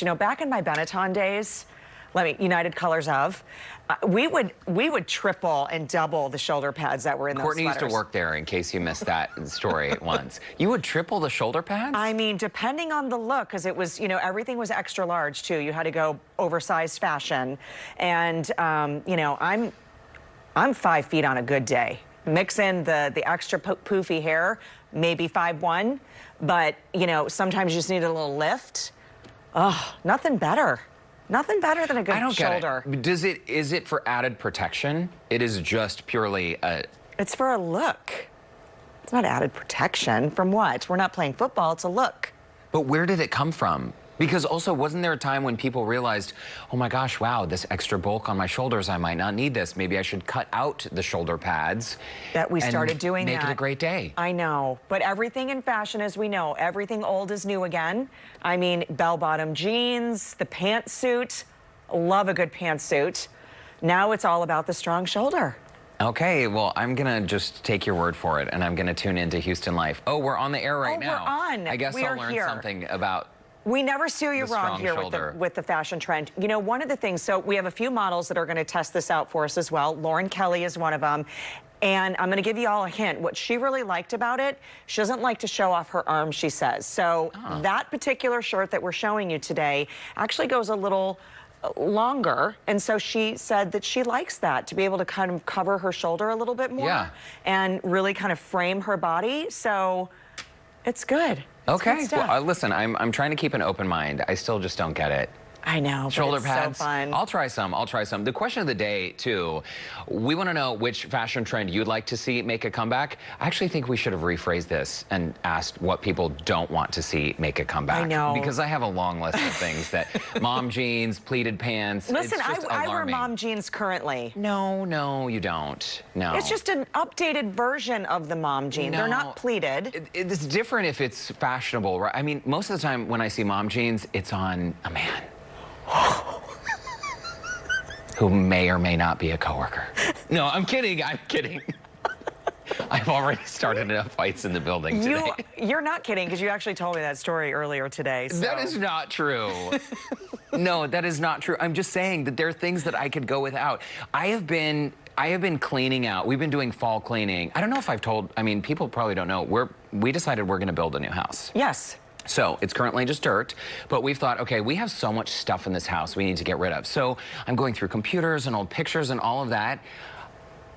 You know, back in my Benetton days, United Colors of, we would triple and double the shoulder pads that were in those Courtney sweaters. used to work there, in case you missed that story once. You would triple the shoulder pads? I mean, depending on the look, because it was, you know, everything was extra large too. You had to go oversized fashion. And, you know, I'm 5 feet on a good day. Mix in the extra poofy hair, maybe 5'1", but, you know, sometimes you just need a little lift. Oh, nothing better. Nothing better than a good shoulder. Get it. Is it for added protection? It is just purely a... It's for a look. It's not added protection. From what? We're not playing football, it's a look. But where did it come from? Because also, wasn't there a time when people realized, oh my gosh, wow, this extra bulk on my shoulders, I might not need this. Maybe I should cut out the shoulder pads. That we started doing that. Make it a great day. I know, but everything in fashion, as we know, everything old is new again. I mean, bell-bottom jeans, the pantsuit, love a good pantsuit. Now it's all about the strong shoulder. Okay, well, I'm gonna just take your word for it, and I'm gonna tune into Houston Life. Oh, we're on the air right now. We're on. I guess I'll learn something about... We never steer you wrong here with the fashion trend. You know, one of the things, so we have a few models that are going to test this out for us as well. Lauren Kelly is one of them. And I'm going to give you all a hint. What she really liked about it, she doesn't like to show off her arms, she says. So that particular shirt that we're showing you today actually goes a little longer. And so she said that she likes that, to be able to kind of cover her shoulder a little bit more and really kind of frame her body. So it's good. Okay, well, listen, I'm trying to keep an open mind. I still just don't get it. I know, shoulder but it's pads. So fun. I'll try some. The question of the day, too, we want to know which fashion trend you'd like to see make a comeback. I actually think we should have rephrased this and asked what people don't want to see make a comeback. I know. Because I have a long list of things that mom jeans, pleated pants. Listen, it's just I wear mom jeans currently. No, you don't. No. It's just an updated version of the mom jean. No. They're not pleated. It's different if it's fashionable, right? I mean, most of the time when I see mom jeans, it's on a man. Who may or may not be a coworker. No, I'm kidding. I've already started enough fights in the building today. You're not kidding, because you actually told me that story earlier today. So. That is not true. No, that is not true. I'm just saying that there are things that I could go without. I have been cleaning out. We've been doing fall cleaning. I don't know if I've told, I mean, people probably don't know. We decided we're going to build a new house. Yes. So it's currently just dirt, but we've thought, okay, we have so much stuff in this house we need to get rid of. So I'm going through computers and old pictures and all of that.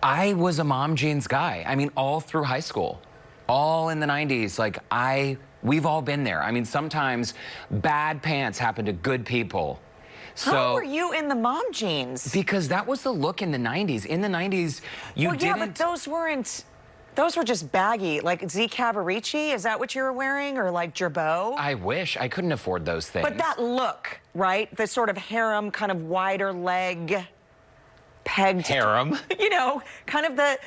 I was a mom jeans guy. I mean, all through high school, all in the 90s. Like, we've all been there. I mean, sometimes bad pants happen to good people. So, how were you in the mom jeans? Because that was the look in the 90s. In the 90s, you didn't... Yeah, but those weren't... Those were just baggy, like Z Cavaricci. Is that what you were wearing, or like Gerbeau? I wish. I couldn't afford those things. But that look, right? The sort of harem, kind of wider leg, pegged. Harem? You know, kind of the,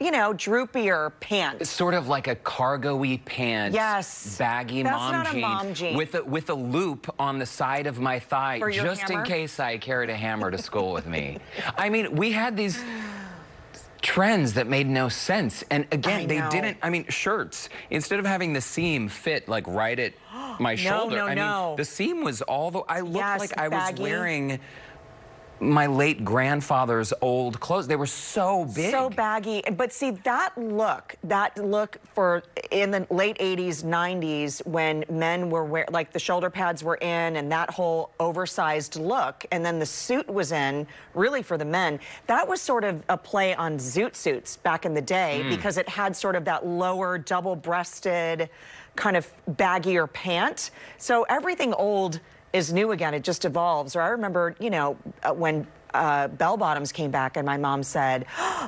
you know, droopier pants. It's sort of like a cargo-y pants. Yes. Baggy That's not a mom jean. With a loop on the side of my thigh, for your just hammer? in case I carried a hammer to school with me. I mean, we had these trends that made no sense. And again, they didn't, I mean, shirts, instead of having the seam fit like right at my shoulder, I mean, the seam was all the, I looked like I was wearing my late grandfather's old clothes. They were so big. So baggy. But see, that look for in the late 80s, 90s, when men were wearing, like the shoulder pads were in and that whole oversized look, and then the suit was in, really for the men, that was sort of a play on zoot suits back in the day, because it had sort of that lower double-breasted kind of baggier pant. So everything old is new again. It just evolves. Or I remember, you know, when bell bottoms came back and my mom said,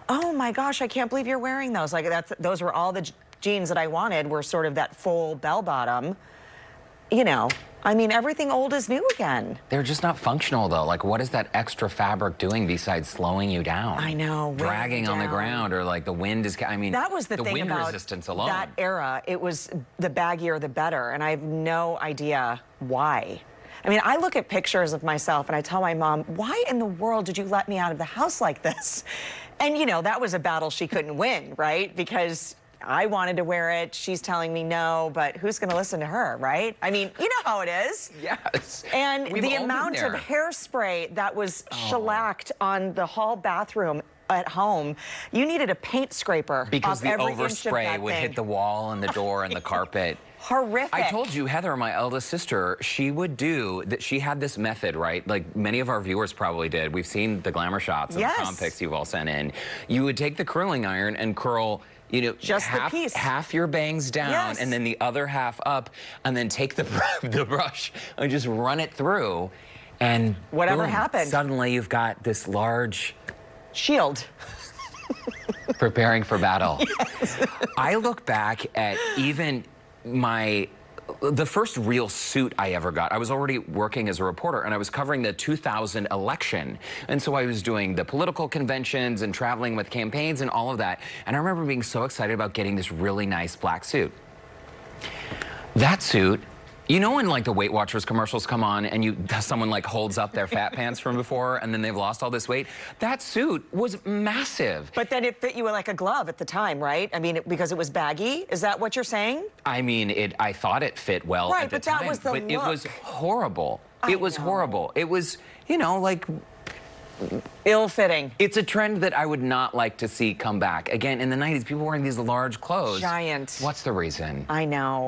oh my gosh, I can't believe you're wearing those. Like, those were all the jeans that I wanted, were sort of that full bell bottom. You know, I mean, everything old is new again. They're just not functional, though. Like, what is that extra fabric doing besides slowing you down? I know. Dragging on the ground, or like the wind is, I mean, that was the thing wind about resistance alone. That era. It was the baggier, the better. And I have no idea why. I mean, I look at pictures of myself and I tell my mom, why in the world did you let me out of the house like this? And, you know, that was a battle she couldn't win, right? Because I wanted to wear it. She's telling me no, but who's going to listen to her, right? I mean, you know how it is. Yes. And We've the all been amount of there. hairspray that was shellacked on the hall bathroom at home, you needed a paint scraper Because off the every inch of overspray that would thing. hit the wall and the door and the carpet. Horrific. I told you, Heather, my eldest sister, she would do that. She had this method, right? Like many of our viewers probably did. We've seen the glamour shots and the prom pics you've all sent in. You would take the curling iron and curl, you know, just the half your bangs down and then the other half up, and then take the brush and just run it through, and whatever boom, happened, suddenly you've got this large shield. Preparing for battle. Yes. I look back at even the first real suit I ever got. I was already working as a reporter, and I was covering the 2000 election. And so I was doing the political conventions and traveling with campaigns and all of that. And I remember being so excited about getting this really nice black suit. That suit, you know when like the Weight Watchers commercials come on and someone like holds up their fat pants from before and then they've lost all this weight? That suit was massive. But then it fit you like a glove at the time, right? I mean, because it was baggy? Is that what you're saying? I mean, I thought it fit well at the time. That was the but look. It was horrible. It was horrible. It was, you know, like ill-fitting. It's a trend that I would not like to see come back. Again, in the 90s, people wearing these large clothes. Giant. What's the reason? I know.